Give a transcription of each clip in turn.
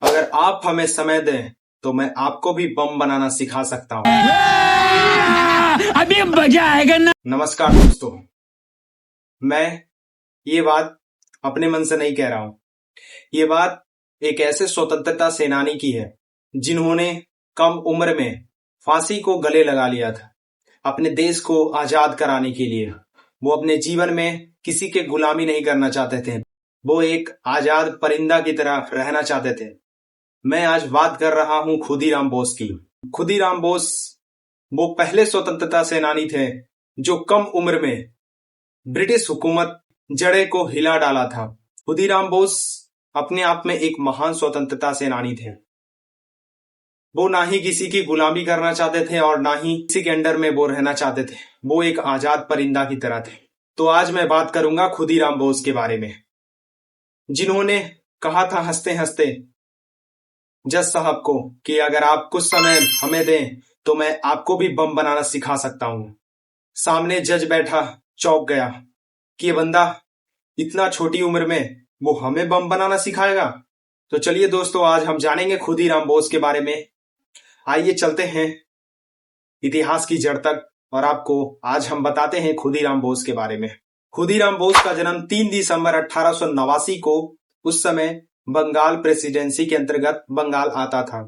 अगर आप हमें समय दें तो मैं आपको भी बम बनाना सिखा सकता हूँ। अभी मजा आएगा ना। नमस्कार दोस्तों, मैं ये बात अपने मन से नहीं कह रहा हूँ। ये बात एक ऐसे स्वतंत्रता सेनानी की है जिन्होंने कम उम्र में फांसी को गले लगा लिया था अपने देश को आजाद कराने के लिए। वो अपने जीवन में किसी के गुलामी नहीं करना चाहते थे। वो एक आजाद परिंदा की तरह रहना चाहते थे। मैं आज बात कर रहा हूं खुदीराम बोस की। खुदीराम बोस वो पहले स्वतंत्रता सेनानी थे जो कम उम्र में ब्रिटिश हुकूमत जड़े को हिला डाला था। खुदीराम बोस अपने आप में एक महान स्वतंत्रता सेनानी थे। वो ना ही किसी की गुलामी करना चाहते थे और ना ही किसी के अंडर में वो रहना चाहते थे। वो एक आजाद परिंदा की तरह थे। तो आज मैं बात करूंगा खुदीराम बोस के बारे में, जिन्होंने कहा था हंसते हंसते जज साहब को कि अगर आप कुछ समय हमें दें तो मैं आपको भी बम बनाना सिखा सकता हूं। सामने जज बैठा चौंक गया कि ये बंदा इतना छोटी उम्र में वो हमें बम बनाना सिखाएगा। तो चलिए दोस्तों, आज हम जानेंगे खुदीराम बोस के बारे में। आइए चलते हैं इतिहास की जड़ तक और आपको आज हम बताते हैं खुदीराम बोस के बारे में। खुदीराम बोस का जन्म 3 दिसंबर 1889 को उस समय बंगाल प्रेसिडेंसी के अंतर्गत बंगाल आता था।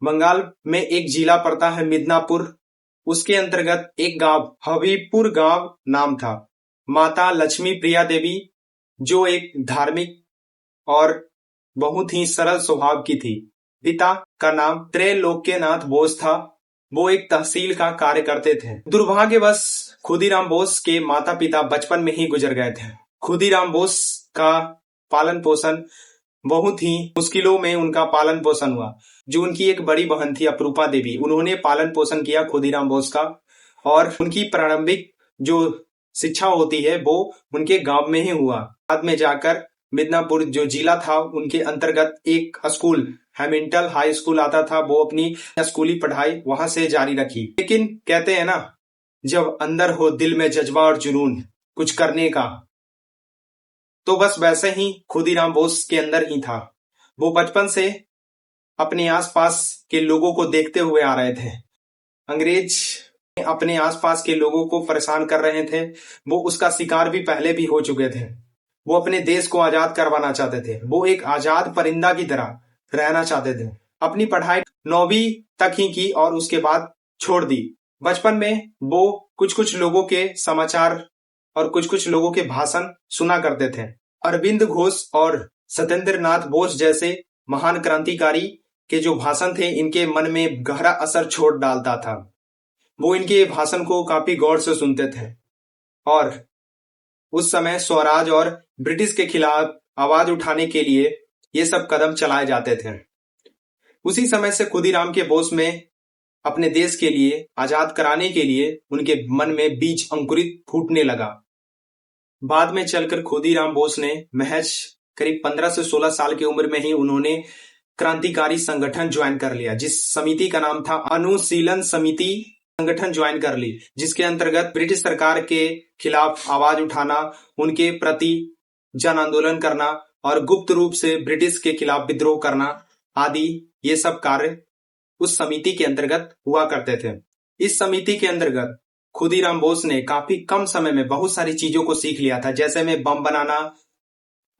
बंगाल में एक जिला पड़ता है मिदनापुर, उसके अंतर्गत एक गांव हबीबपुर गांव नाम था। माता लक्ष्मी प्रिया देवी जो एक धार्मिक और बहुत ही सरल स्वभाव की थी। पिता का नाम त्रैलोक्यनाथ बोस था। वो एक तहसील का कार्य करते थे। दुर्भाग्यवश खुदीराम बोस के माता पिता बचपन में ही गुजर गए थे। खुदीराम बोस का पालन पोषण बहुत ही मुश्किलों में उनका पालन पोषण हुआ। जो उनकी एक बड़ी बहन थी अपरूपा देवी, उन्होंने पालन पोषण किया खुदीराम बोस का, और उनकी प्रारंभिक जो शिक्षा होती है वो उनके गांव में ही हुआ। बाद में जाकर मिदनापुर जो जिला था उनके अंतर्गत एक स्कूल हैमिल्टन हाई स्कूल आता था। वो अपनी स्कूली पढ़ाई वहां से जारी रखी। लेकिन कहते हैं ना, जब अंदर हो दिल में जज्बा और जुनून कुछ करने का, तो बस वैसे ही खुदीराम बोस के अंदर ही था। वो बचपन से अपने आसपास के लोगों को देखते हुए आ रहे थे। अंग्रेज अपने आसपास के लोगों को परेशान कर रहे थे। वो उसका शिकार भी पहले भी हो चुके थे। वो अपने देश को आजाद करवाना चाहते थे। वो एक आजाद परिंदा की तरह रहना चाहते थे। अपनी पढ़ाई 9वीं तक ही की और उसके बाद छोड़ दी। बचपन में वो कुछ लोगों के समाचार और कुछ लोगों के भाषण सुना करते थे। अरविंद घोष और सत्येंद्र नाथ बोस जैसे महान क्रांतिकारी के जो भाषण थे इनके मन में गहरा असर छोड़ डालता था। वो इनके भाषण को काफी गौर से सुनते थे और उस समय स्वराज और ब्रिटिश के खिलाफ आवाज उठाने के लिए ये सब कदम चलाए जाते थे। उसी समय से खुदीराम के बोस में अपने देश के लिए आजाद कराने के लिए उनके मन में बीज अंकुरित फूटने लगा। बाद में चलकर खुदीराम बोस ने महज करीब 15 से 16 साल की उम्र में ही उन्होंने क्रांतिकारी संगठन ज्वाइन कर लिया, जिस समिति का नाम था अनुशीलन समिति। संगठन ज्वाइन कर ली, जिसके अंतर्गत ब्रिटिश सरकार के खिलाफ आवाज उठाना, उनके प्रति जन आंदोलन करना और गुप्त रूप से ब्रिटिश के खिलाफ विद्रोह करना आदि ये सब कार्य उस समिति के अंतर्गत हुआ करते थे। इस समिति के अंतर्गत खुदीराम बोस ने काफी कम समय में बहुत सारी चीजों को सीख लिया था, जैसे में बम बनाना,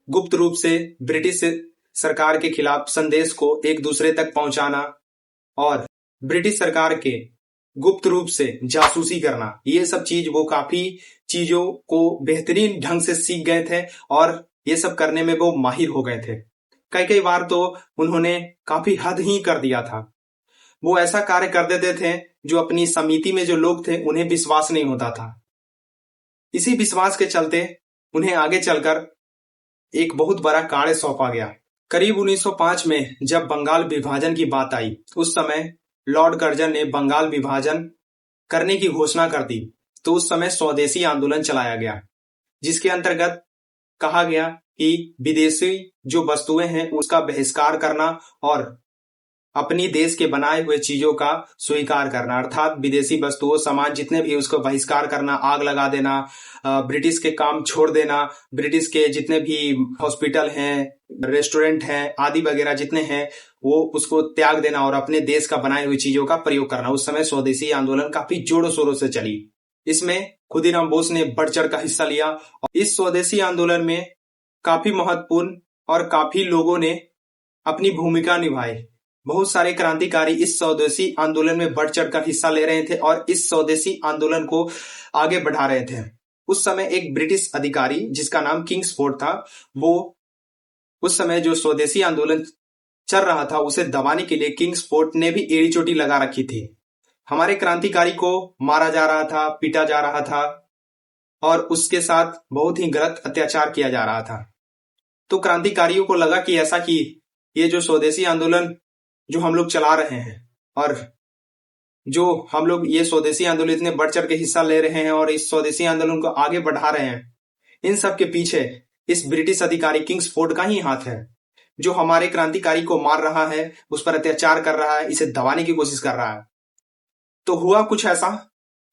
गुप्त रूप से ब्रिटिश सरकार के खिलाफ संदेश को एक दूसरे तक पहुंचाना और ब्रिटिश सरकार के गुप्त रूप से जासूसी करना। ये सब चीज वो काफी चीजों को बेहतरीन ढंग से सीख गए थे और ये सब करने में वो माहिर हो गए थे। कई बार तो उन्होंने काफी हद ही कर दिया था। वो ऐसा कार्य कर देते थे जो अपनी समिति में जो लोग थे उन्हें विश्वास नहीं होता था। इसी विश्वास के चलते उन्हें आगे चलकर एक बहुत बड़ा कार्य सौंपा गया। करीब 1905 में जब बंगाल विभाजन की बात आई, उस समय लॉर्ड कर्जन ने बंगाल विभाजन करने की घोषणा कर दी। तो उस समय स्वदेशी आंदोलन चलाया गया, जिसके अंतर्गत कहा गया कि विदेशी जो वस्तुएं हैं उसका बहिष्कार करना और अपनी देश के बनाए हुए चीजों का स्वीकार करना, अर्थात विदेशी वस्तुओं सामान जितने भी उसको बहिष्कार करना, आग लगा देना, ब्रिटिश के काम छोड़ देना, ब्रिटिश के जितने भी हॉस्पिटल हैं, रेस्टोरेंट हैं आदि वगैरह जितने हैं वो उसको त्याग देना और अपने देश का बनाई हुई चीजों का प्रयोग करना। उस समय स्वदेशी आंदोलन काफी जोरों शोरों से चली। इसमें खुदीराम बोस ने बढ़ चढ़ का हिस्सा लिया और इस स्वदेशी आंदोलन में काफी महत्वपूर्ण और काफी लोगों ने अपनी भूमिका निभाई। बहुत सारे क्रांतिकारी इस स्वदेशी आंदोलन में बढ़ चढ़ कर हिस्सा ले रहे थे और इस स्वदेशी आंदोलन को आगे बढ़ा रहे थे। उस समय एक ब्रिटिश अधिकारी जिसका नाम किंग्सफोर्ड था, वो उस समय जो स्वदेशी आंदोलन चल रहा था उसे दबाने के लिए किंग्सफोर्ड ने भी एड़ी चोटी लगा रखी थी। हमारे क्रांतिकारी को मारा जा रहा था, पीटा जा रहा था और उसके साथ बहुत ही गलत अत्याचार किया जा रहा था। तो क्रांतिकारियों को लगा कि ऐसा कि ये जो स्वदेशी आंदोलन जो हम लोग चला रहे हैं और जो हम लोग ये स्वदेशी आंदोलन इतने बढ़ चढ़ के हिस्सा ले रहे हैं और इस स्वदेशी आंदोलन को आगे बढ़ा रहे हैं, इन सब के पीछे इस ब्रिटिश अधिकारी किंग्सफोर्ड का ही हाथ है, जो हमारे क्रांतिकारी को मार रहा है, उस पर अत्याचार कर रहा है, इसे दबाने की कोशिश कर रहा है। तो हुआ कुछ ऐसा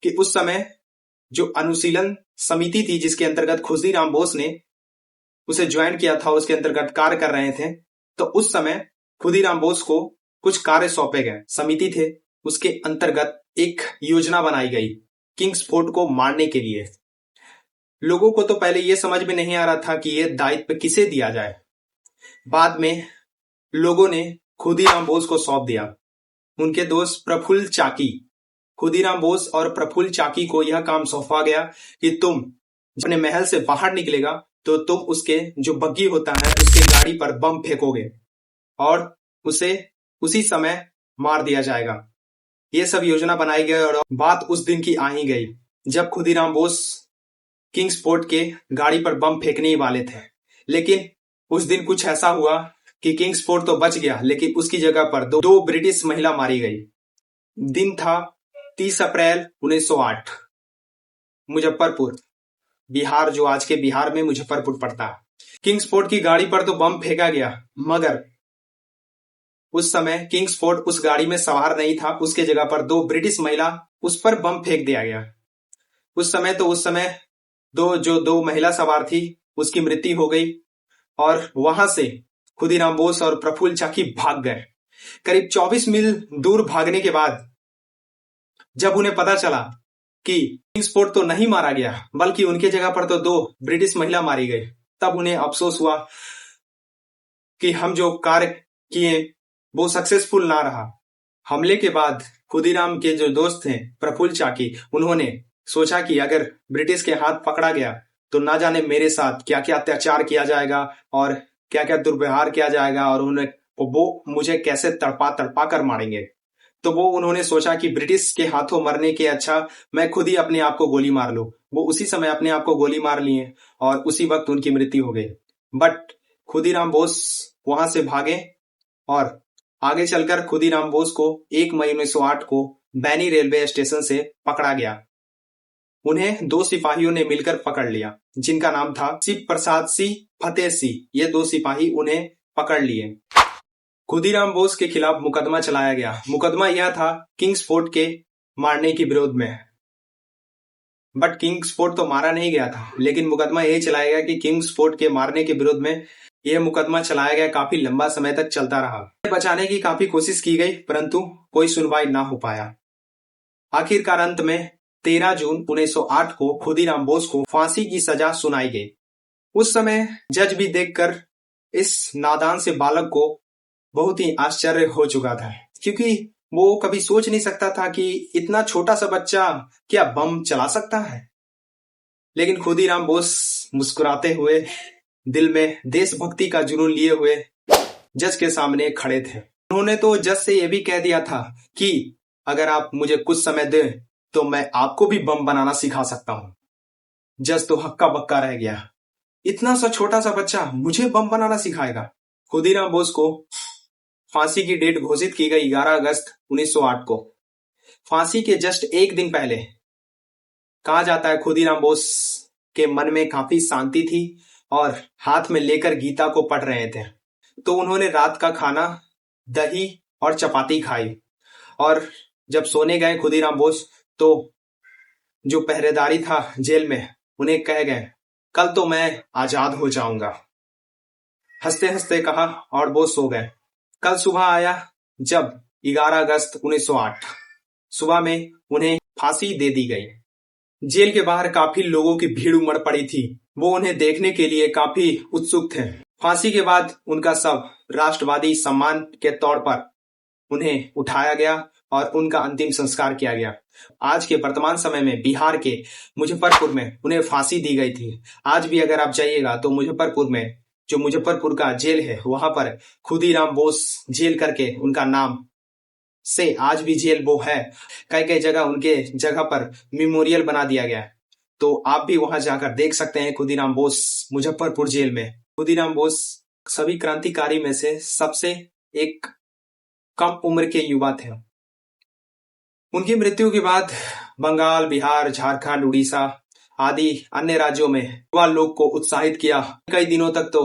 कि उस समय जो अनुशीलन समिति थी जिसके अंतर्गत खुदीराम बोस ने उसे ज्वाइन किया था, उसके अंतर्गत कार्य कर रहे थे, तो उस समय खुदीराम बोस को कुछ कार्य सौंपे गए। समिति थे, उसके अंतर्गत एक योजना बनाई गई किंग्सफोर्ड को मारने के लिए। लोगों को तो पहले यह समझ में नहीं आ रहा था कि यह दायित्व किसे दिया जाए। बाद में लोगों ने खुदीराम बोस को सौंप दिया। उनके दोस्त प्रफुल्ल चाकी, खुदीराम बोस और प्रफुल्ल चाकी को यह काम सौंपा गया कि तुम अपने महल से बाहर निकलेगा तो तुम उसके जो बग्गी होता है उसके गाड़ी पर बम फेंकोगे और उसे उसी समय मार दिया जाएगा। ये सब योजना बनाई गई और बात उस दिन की आ ही गई जब खुदीराम बोस किंग्सफोर्ड के गाड़ी पर बम फेंकने ही वाले थे। लेकिन उस दिन कुछ ऐसा हुआ कि किंग्सफोर्ड तो बच गया, लेकिन उसकी जगह पर दो ब्रिटिश महिला मारी गई। दिन था 30 अप्रैल 1908। मुजफ्फरपुर, बिहार, जो आज के बिहार में मुजफ्फरपुर पड़ता है। किंग्सफोर्ड की गाड़ी पर तो बम फेंका गया, मगर उस समय किंग्सफोर्ड उस गाड़ी में सवार नहीं था, उसके जगह पर दो ब्रिटिश महिला उस पर बम फेंक दिया गया। उस समय दो महिला सवार थी उसकी मृत्यु हो गई और वहां से खुदीराम बोस और प्रफुल्ल चाकी भाग गए। करीब 24 मील दूर भागने के बाद जब उन्हें पता चला कि किंग्सफोर्ड तो नहीं मारा गया बल्कि उनके जगह पर तो दो ब्रिटिश महिला मारी गई, तब उन्हें अफसोस हुआ कि हम जो कार्य किए वो सक्सेसफुल ना रहा। हमले के बाद खुदीराम के जो दोस्त थे प्रफुल्ल चाकी, उन्होंने सोचा कि अगर ब्रिटिश के हाथ पकड़ा गया तो ना जाने मेरे साथ क्या क्या अत्याचार किया जाएगा और क्या क्या दुर्व्यवहार किया जाएगा और वो मुझे कैसे तड़पा तड़पा कर मारेंगे। तो उन्होंने सोचा कि ब्रिटिश के हाथों मरने के अच्छा मैं खुद ही अपने आप को गोली मार लूं। वो उसी समय अपने आप को गोली मार लिए और उसी वक्त उनकी मृत्यु हो गई। बट खुदीराम बोस वहां से भागे और आगे चलकर खुदीराम बोस को 1 मई 1908 को बैनी रेलवे स्टेशन से पकड़ा गया। उन्हें दो सिपाहियों ने मिलकर पकड़ लिया जिनका नाम था शिव प्रसाद सिंह, फतेह सिंह। ये दो सिपाही उन्हें पकड़ लिए। खुदीराम बोस के खिलाफ मुकदमा चलाया गया। मुकदमा यह था किंग्सफोर्ड के मारने के विरोध में। बट किंग्सफोर्ड तो मारा नहीं गया था, लेकिन मुकदमा यही चलाया गया कि किंग्सफोर्ड के मारने के विरोध में यह मुकदमा चलाया गया। काफी लंबा समय तक चलता रहा। बचाने की काफी कोशिश की गई परंतु कोई सुनवाई ना हो पाया। आखिरकार अंत में 13 जून 1908 को खुदीराम बोस को फांसी की सजा सुनाई गई। उस समय जज भी देखकर इस नादान से बालक को बहुत ही आश्चर्य हो चुका था, क्योंकि वो कभी सोच नहीं सकता था कि इतना छोटा सा बच्चा क्या बम चला सकता है। लेकिन खुदीराम बोस मुस्कुराते हुए, दिल में देशभक्ति का जुनून लिए हुए जज के सामने खड़े थे। उन्होंने तो जज से यह भी कह दिया था कि अगर आप मुझे कुछ समय दें तो मैं आपको भी बम बनाना सिखा सकता हूं। जज तो हक्का बक्का रह गया, इतना सा छोटा सा बच्चा मुझे बम बनाना सिखाएगा। खुदीराम बोस को फांसी की डेट घोषित की गई 11 अगस्त 1908 को। फांसी के जस्ट एक दिन पहले कहा जाता है खुदीराम बोस के मन में काफी शांति थी और हाथ में लेकर गीता को पढ़ रहे थे। तो उन्होंने रात का खाना दही और चपाती खाई। और जब सोने गए खुदीराम बोस, तो जो पहरेदारी था जेल में, उन्हें कह गए, कल तो मैं आजाद हो जाऊंगा। हंसते हंसते कहा और वो सो गए। कल सुबह आया जब 11 अगस्त 1908 सुबह में उन्हें फांसी दे दी गई। जेल के बाहर काफी लोगों की भीड़ उमड़ पड़ी थी। वो उन्हें देखने के लिए काफी उत्सुक थे। फांसी के बाद उनका शव राष्ट्रवादी सम्मान के तौर पर उन्हें उठाया गया और उनका अंतिम संस्कार किया गया। आज के वर्तमान समय में बिहार के मुजफ्फरपुर में उन्हें फांसी दी गई थी। आज भी अगर आप जाइएगा तो मुजफ्फरपुर में, जो मुजफ्फरपुर का जेल है, वहां पर खुदीराम बोस जेल करके उनका नाम से आज भी जेल वो है। कई कई जगह उनके जगह पर मेमोरियल बना दिया गया है, तो आप भी वहां जाकर देख सकते हैं खुदीराम बोस मुजफ्फरपुर जेल में। खुदीराम बोस सभी क्रांतिकारी में से सबसे एक कम उम्र के युवा थे। उनकी मृत्यु के बाद बंगाल, बिहार, झारखंड, उड़ीसा आदि अन्य राज्यों में युवा लोग को उत्साहित किया। कई दिनों तक तो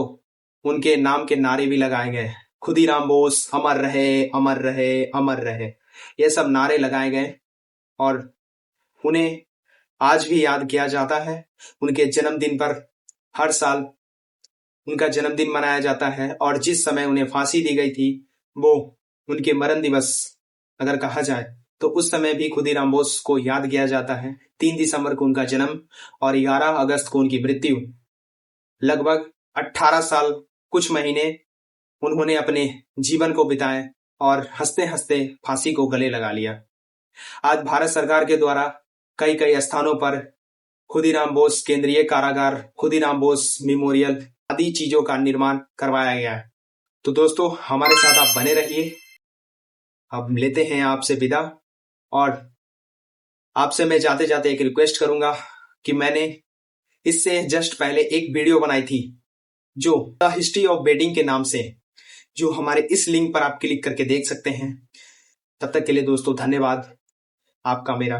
उनके नाम के नारे भी लगाए गए, खुदीराम बोस अमर रहे, अमर रहे, अमर रहे। ये सब नारे लगाए गए और उन्हें आज भी याद किया जाता है। उनके जन्मदिन पर हर साल उनका जन्मदिन मनाया जाता है और जिस समय उन्हें फांसी दी गई थी, वो उनके मरण दिवस अगर कहा जाए तो उस समय भी खुदीराम बोस को याद किया जाता है। 3 दिसंबर को उनका जन्म और 11 अगस्त को उनकी मृत्यु। लगभग 18 साल कुछ महीने उन्होंने अपने जीवन को बिताए और हंसते हंसते फांसी को गले लगा लिया। आज भारत सरकार के द्वारा कई कई स्थानों पर खुदीराम बोस केंद्रीय कारागार, खुदीराम बोस मेमोरियल आदि चीजों का निर्माण करवाया गया है। तो दोस्तों, हमारे साथ आप बने रहिए। अब लेते हैं आपसे विदा और आपसे मैं जाते जाते एक रिक्वेस्ट करूंगा कि मैंने इससे जस्ट पहले एक वीडियो बनाई थी जो द हिस्ट्री ऑफ बेटिंग के नाम से, जो हमारे इस लिंक पर आप क्लिक करके देख सकते हैं। तब तक के लिए दोस्तों धन्यवाद। आपका मेरा